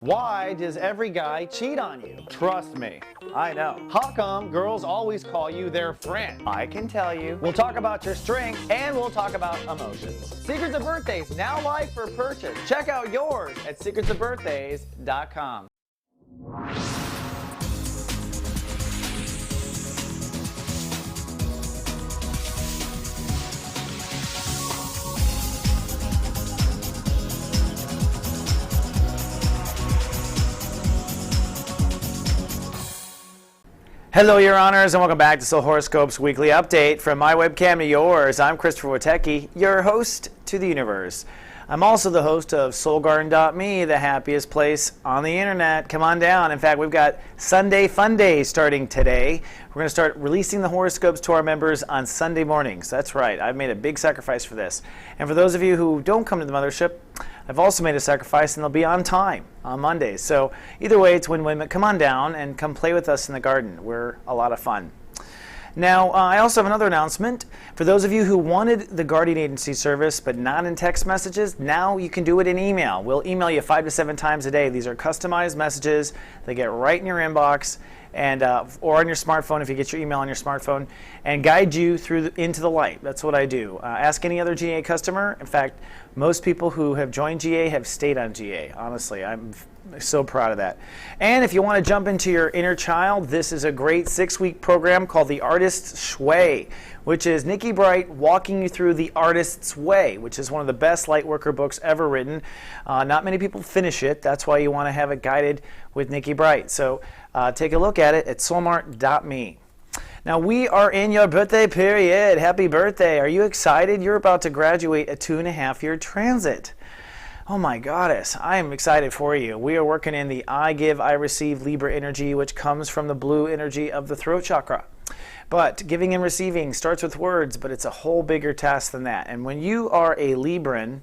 Why does every guy cheat on you? Trust me, I know. How come girls always call you their friend? I can tell you. We'll talk about your strengths and we'll talk about emotions. Secrets of Birthdays, now live for purchase. Check out yours at secretsofbirthdays.com. Hello, Your Honors, and welcome back to Soul Horoscopes Weekly Update. From my webcam to yours, I'm Christopher Witecki, your host to the universe. I'm also the host of SoulGarden.me, the happiest place on the internet. Come on down. In fact, we've got Sunday Fun Day starting today. We're going to start releasing the horoscopes to our members on Sunday mornings. That's right. I've made a big sacrifice for this. And for those of you who don't come to the mothership, I've also made a sacrifice, and they'll be on time on Mondays. So either way, it's win-win. But come on down and come play with us in the garden. We're a lot of fun. Now, I also have another announcement. For those of you who wanted the Guardian Agency service but not in text messages, now you can do it in email. We'll email you 5 to 7 times a day. These are customized messages. They get right in your inbox and or on your smartphone if you get your email on your smartphone, and guide you through into the light. That's what I do. Ask any other GA customer. In fact, most people who have joined GA have stayed on GA. Honestly, I'm so proud of that. And if you want to jump into your inner child, this is a great 6-week program called The Artist's Way, which is Nikki Bright walking you through the Artist's Way, which is one of the best lightworker books ever written. Not many people finish it. That's why you want to have it guided with Nikki Bright. So take a look at it at soulmart.me. Now, we are in your birthday period. Happy birthday. Are you excited? You're about to graduate a 2.5-year transit. Oh my goddess, I am excited for you. We are working in the I give, I receive Libra energy, which comes from the blue energy of the throat chakra. But giving and receiving starts with words, but it's a whole bigger task than that. And when you are a Libran,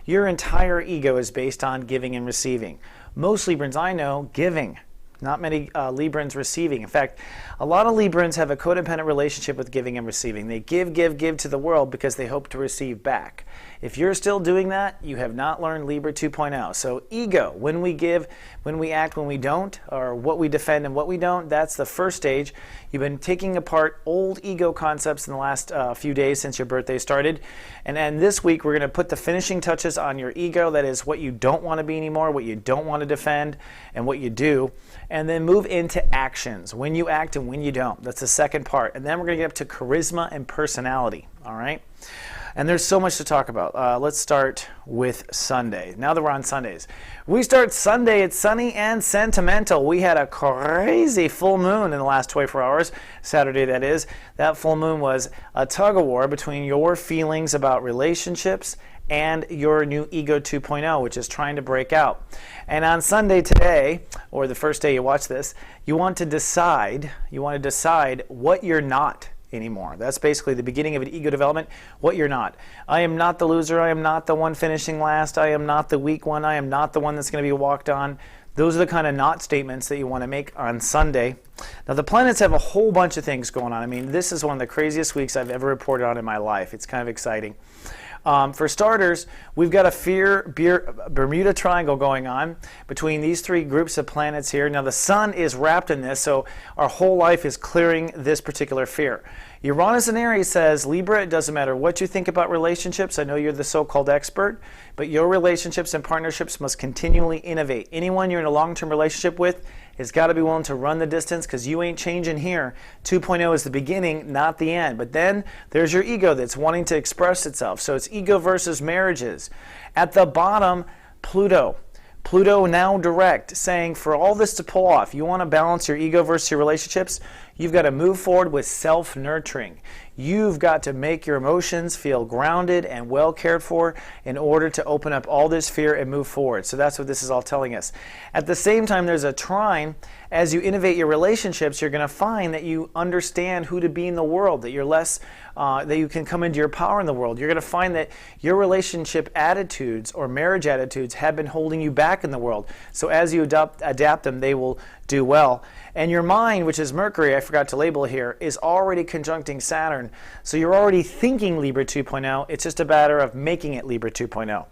your entire ego is based on giving and receiving. Most Librans I know, giving. Not many Librans receiving. In fact, a lot of Librans have a codependent relationship with giving and receiving. They give to the world because they hope to receive back. If you're still doing that, you have not learned Libra 2.0. So ego, when we give, when we act, when we don't, or what we defend and what we don't, that's the first stage. You've been taking apart old ego concepts in the last few days since your birthday started. And then this week, we're going to put the finishing touches on your ego. That is what you don't want to be anymore, what you don't want to defend, and what you do. And then move into actions, when you act and when you don't. That's the second part. And then we're going to get up to charisma and personality, all right? And there's so much to talk about. Let's start with Sunday. Now that we're on Sundays. We start Sunday, it's sunny and sentimental. We had a crazy full moon in the last 24 hours, Saturday that is. That full moon was a tug-of-war between your feelings about relationships and your new Ego 2.0, which is trying to break out. And on Sunday today, or the first day you watch this, you want to decide what you're not anymore. That's basically the beginning of an ego development, what you're not. I am not the loser. I am not the one finishing last. I am not the weak one. I am not the one that's going to be walked on. Those are the kind of not statements that you want to make on Sunday. Now, the planets have a whole bunch of things going on. I mean, this is one of the craziest weeks I've ever reported on in my life. It's kind of exciting. For starters, we've got a fear Bermuda Triangle going on between these 3 groups of planets here. Now, the sun is wrapped in this, so our whole life is clearing this particular fear. Uranus in Aries says, Libra, it doesn't matter what you think about relationships. I know you're the so-called expert, but your relationships and partnerships must continually innovate. Anyone you're in a long-term relationship with has got to be willing to run the distance because you ain't changing here. 2.0 is the beginning, not the end. But then there's your ego that's wanting to express itself. So it's ego versus marriages. At the bottom, Pluto. Pluto now direct, saying for all this to pull off, you want to balance your ego versus your relationships, you've got to move forward with self-nurturing. You've got to make your emotions feel grounded and well cared for in order to open up all this fear and move forward. So that's what this is all telling us. At the same time, there's a trine. As you innovate your relationships, you're going to find that you understand who to be in the world, that you're less, that you can come into your power in the world. You're going to find that your relationship attitudes or marriage attitudes have been holding you back in the world. So as you adapt them, they will do well. And your mind, which is Mercury, I forgot to label here, is already conjuncting Saturn. So you're already thinking Libra 2.0. It's just a matter of making it Libra 2.0.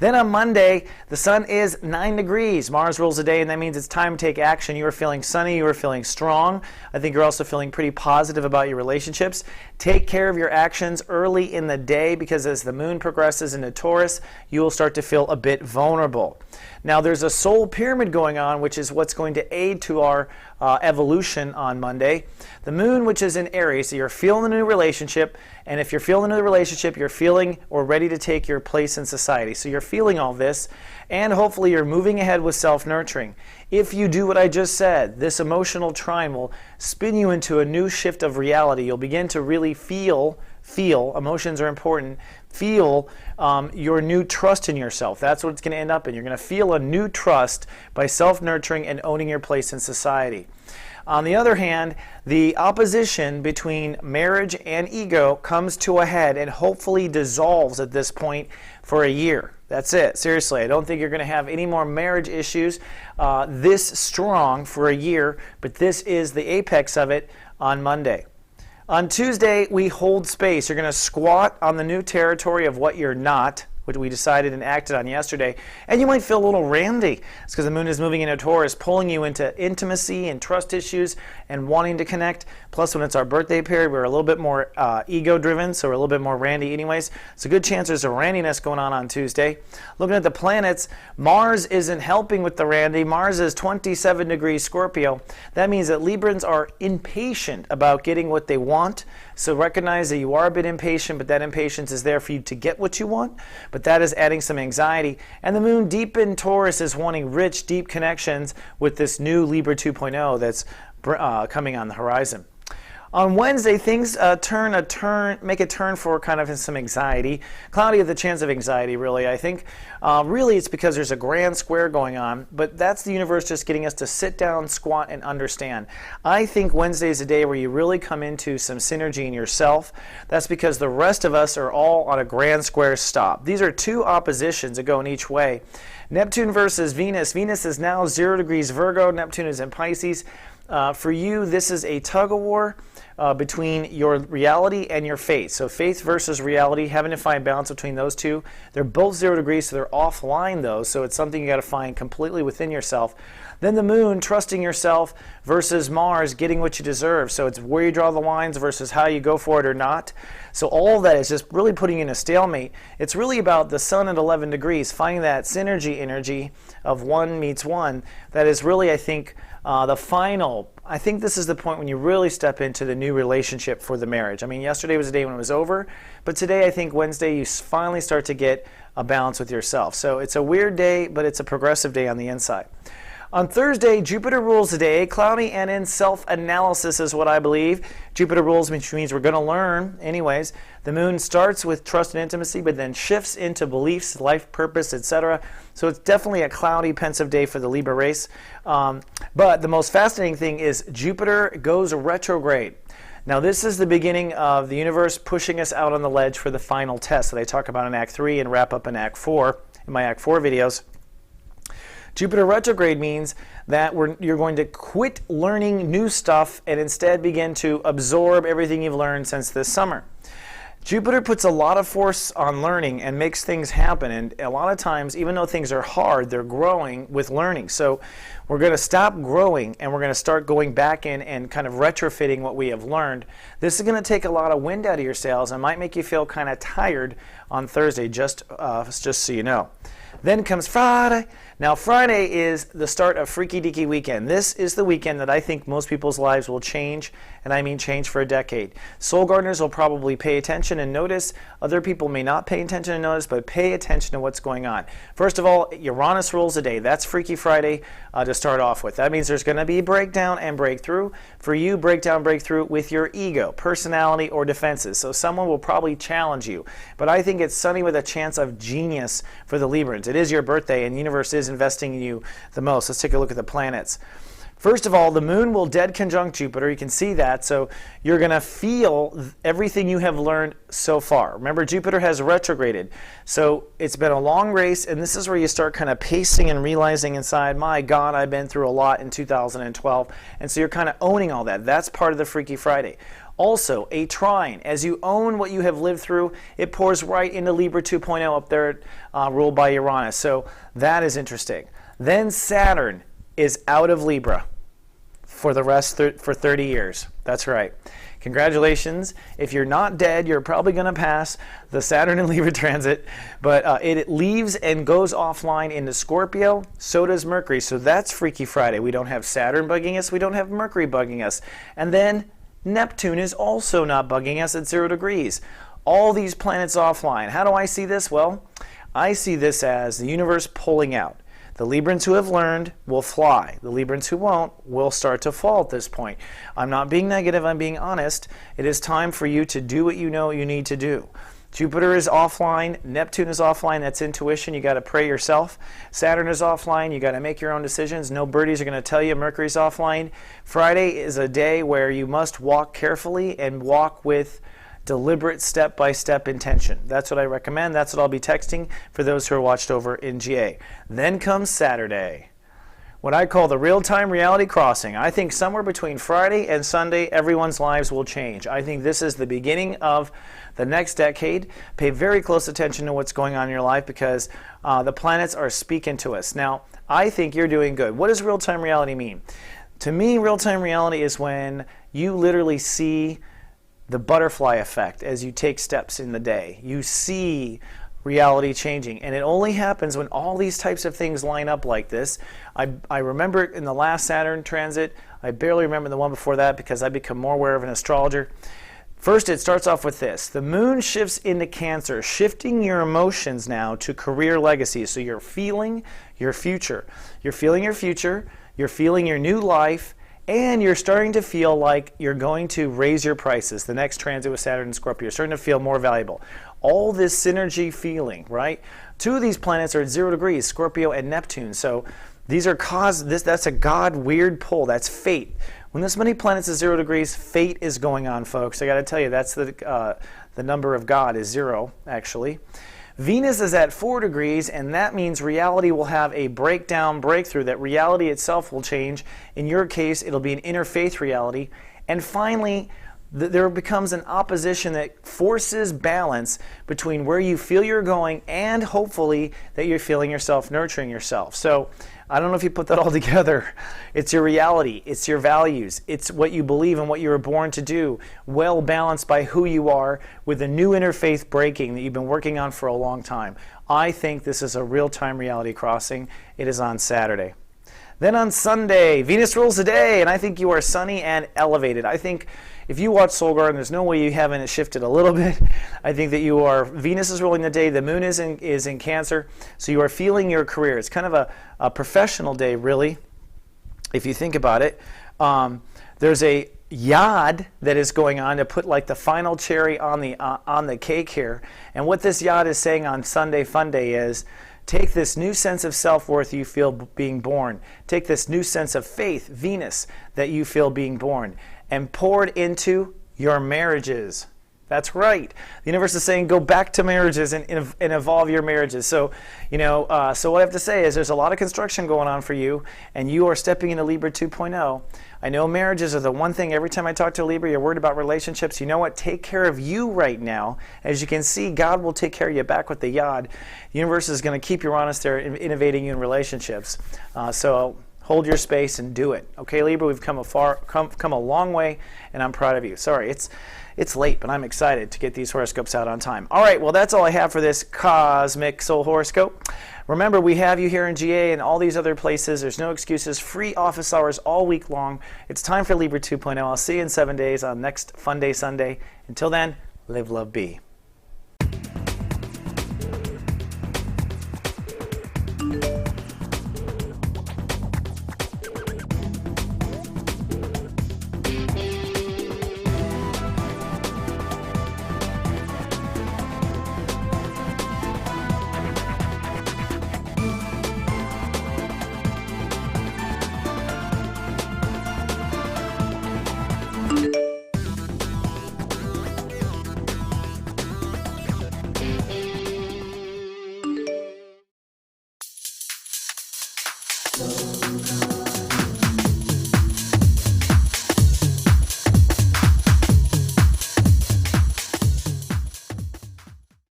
Then on Monday, the sun is 9 degrees. Mars rules the day, and that means it's time to take action. You are feeling sunny. You are feeling strong. I think you're also feeling pretty positive about your relationships. Take care of your actions early in the day, because as the moon progresses into Taurus, you will start to feel a bit vulnerable. Now, there's a soul pyramid going on, which is what's going to aid to our evolution on Monday. The moon, which is in Aries, so you're feeling a new relationship, and if you're feeling a new relationship, you're feeling or ready to take your place in society. So you're feeling all this, and hopefully you're moving ahead with self-nurturing. If you do what I just said, this emotional trine will spin you into a new shift of reality. You'll begin to really feel, emotions are important, feel your new trust in yourself. That's what it's going to end up in. You're going to feel a new trust by self-nurturing and owning your place in society. On the other hand, the opposition between marriage and ego comes to a head and hopefully dissolves at this point for a year. That's it. Seriously, I don't think you're going to have any more marriage issues this strong for a year, but this is the apex of it on Monday. On Tuesday, we hold space. You're going to squat on the new territory of what you're not, which we decided and acted on yesterday. And you might feel a little randy. It's because the moon is moving into Taurus, pulling you into intimacy and trust issues and wanting to connect. Plus, when it's our birthday period, we're a little bit more ego-driven, so we're a little bit more randy anyways. It's a good chance there's a randiness going on Tuesday. Looking at the planets, Mars isn't helping with the randy. Mars is 27 degrees Scorpio. That means that Librans are impatient about getting what they want. So recognize that you are a bit impatient, but that impatience is there for you to get what you want. But that is adding some anxiety. And the moon deep in Taurus is wanting rich, deep connections with this new Libra 2.0 that's coming on the horizon. On Wednesday, things make a turn for kind of some anxiety. Cloudy with the chance of anxiety, really. I think really it's because there's a grand square going on, but that's the universe just getting us to sit down, squat, and understand. I think Wednesday is a day where you really come into some synergy in yourself. That's because the rest of us are all on a grand square stop. These are two oppositions that go in each way. Neptune versus Venus. Venus is now 0 degrees Virgo. Neptune is in Pisces. For you, this is a tug-of-war between your reality and your faith. So faith versus reality, having to find balance between those two. They're both 0 degrees, so they're offline though, so it's something you got to find completely within yourself. Then the moon, trusting yourself, versus Mars, getting what you deserve. So it's where you draw the lines versus how you go for it or not. So all of that is just really putting you in a stalemate. It's really about the sun at 11 degrees, finding that synergy energy of one meets one. That is really, I think, I think this is the point when you really step into the new relationship for the marriage. I mean, yesterday was the day when it was over, but today, I think Wednesday, you finally start to get a balance with yourself. So it's a weird day, but it's a progressive day on the inside. On Thursday, Jupiter rules the day, cloudy and in self-analysis is what I believe. Jupiter rules, which means we're going to learn anyways. The moon starts with trust and intimacy, but then shifts into beliefs, life purpose, etc. So it's definitely a cloudy, pensive day for the Libra race. But the most fascinating thing is Jupiter goes retrograde. Now this is the beginning of the universe pushing us out on the ledge for the final test that I talk about in Act 3 and wrap up in Act 4, in my Act 4 videos. Jupiter retrograde means that you're going to quit learning new stuff and instead begin to absorb everything you've learned since this summer. Jupiter puts a lot of force on learning and makes things happen, and a lot of times, even though things are hard, they're growing with learning. So we're going to stop growing and we're going to start going back in and kind of retrofitting what we have learned. This is going to take a lot of wind out of your sails and might make you feel kind of tired on Thursday, just so you know. Then comes Friday. Now Friday is the start of Freaky Deaky Weekend. This is the weekend that I think most people's lives will change, and I mean change for a decade. Soul gardeners will probably pay attention and notice. Other people may not pay attention and notice, but pay attention to what's going on. First of all, Uranus rules the day. That's Freaky Friday to start off with. That means there's going to be breakdown and breakthrough. For you, breakdown, breakthrough with your ego, personality, or defenses. So someone will probably challenge you. But I think it's sunny with a chance of genius for the Librans. It is your birthday, and the universe is investing in you the most. Let's take a look at the planets. First of all, the moon will dead conjunct Jupiter. You can see that. So you're going to feel everything you have learned so far. Remember, Jupiter has retrograded. So it's been a long race, and this is where you start kind of pacing and realizing inside, my God, I've been through a lot in 2012. And so you're kind of owning all that. That's part of the Freaky Friday. Also, a trine. As you own what you have lived through, it pours right into Libra 2.0 up there, ruled by Uranus. So that is interesting. Then Saturn is out of Libra for the rest for 30 years. That's right. Congratulations. If you're not dead, you're probably going to pass the Saturn and Libra transit, but it leaves and goes offline into Scorpio. So does Mercury. So that's Freaky Friday. We don't have Saturn bugging us. We don't have Mercury bugging us. And then Neptune is also not bugging us at 0 degrees. All these planets offline. How do I see this? Well, I see this as the universe pulling out. The Librans who have learned will fly. The Librans who won't will start to fall at this point. I'm not being negative, I'm being honest. It is time for you to do what you know you need to do. Jupiter is offline, Neptune is offline, that's intuition, you got to pray yourself. Saturn is offline, you got to make your own decisions. No birdies are going to tell you Mercury's offline. Friday is a day where you must walk carefully and walk with deliberate step-by-step intention. That's what I recommend. That's what I'll be texting for those who are watched over in GA. Then comes Saturday, what I call the real-time reality crossing. I think somewhere between Friday and Sunday, everyone's lives will change. I think this is the beginning of the next decade. Pay very close attention to what's going on in your life because the planets are speaking to us. Now, I think you're doing good. What does real-time reality mean? To me, real-time reality is when you literally see the butterfly effect as you take steps in the day. You see reality changing, and it only happens when all these types of things line up like this. I remember in the last Saturn transit. I barely remember the one before that because I become more aware of an astrologer. First, it starts off with this. The moon shifts into Cancer, shifting your emotions now to career legacy. So you're feeling your future. You're feeling your future. You're feeling your new life. And you're starting to feel like you're going to raise your prices. The next transit with Saturn and Scorpio, you're starting to feel more valuable. All this synergy feeling, right? Two of these planets are at 0 degrees, Scorpio and Neptune. So these are that's a God weird pull. That's fate. When this many planets at 0 degrees, fate is going on, folks. I got to tell you, that's the number of God is 0, actually. Venus is at 4 degrees, and that means reality will have a breakthrough, that reality itself will change. In your case, it'll be an interfaith reality. And finally, there becomes an opposition that forces balance between where you feel you're going and hopefully that you're feeling yourself, nurturing yourself. So I don't know if you put that all together. It's your reality. It's your values. It's what you believe and what you were born to do, well balanced by who you are with a new interfaith breaking that you've been working on for a long time. I think this is a real-time reality crossing. It is on Saturday. Then on Sunday, Venus rules the day, and I think you are sunny and elevated. I think if you watch Soul Garden, there's no way you haven't shifted a little bit. I think that Venus is ruling the day, the moon is in Cancer, so you are feeling your career. It's kind of a professional day, really, if you think about it. There's a yad that is going on to put like the final cherry on the cake here. And what this yad is saying on Sunday Fun Day is, take this new sense of self-worth you feel being born. Take this new sense of faith, Venus, that you feel being born, and pour it into your marriages. That's right. The universe is saying go back to marriages and evolve your marriages. So, so what I have to say is there's a lot of construction going on for you, and you are stepping into Libra 2.0. I know marriages are the one thing every time I talk to a Libra, you're worried about relationships. You know what? Take care of you right now. As you can see, God will take care of you back with the yod. The universe is going to keep Uranus there, innovating you in relationships. So hold your space and do it. Okay, Libra, we've come a long way, and I'm proud of you. Sorry, it's late, but I'm excited to get these horoscopes out on time. All right, well, that's all I have for this Cosmic Soul Horoscope. Remember, we have you here in GA and all these other places. There's no excuses. Free office hours all week long. It's time for Libra 2.0. I'll see you in 7 days on next Fun Day Sunday. Until then, live, love, be.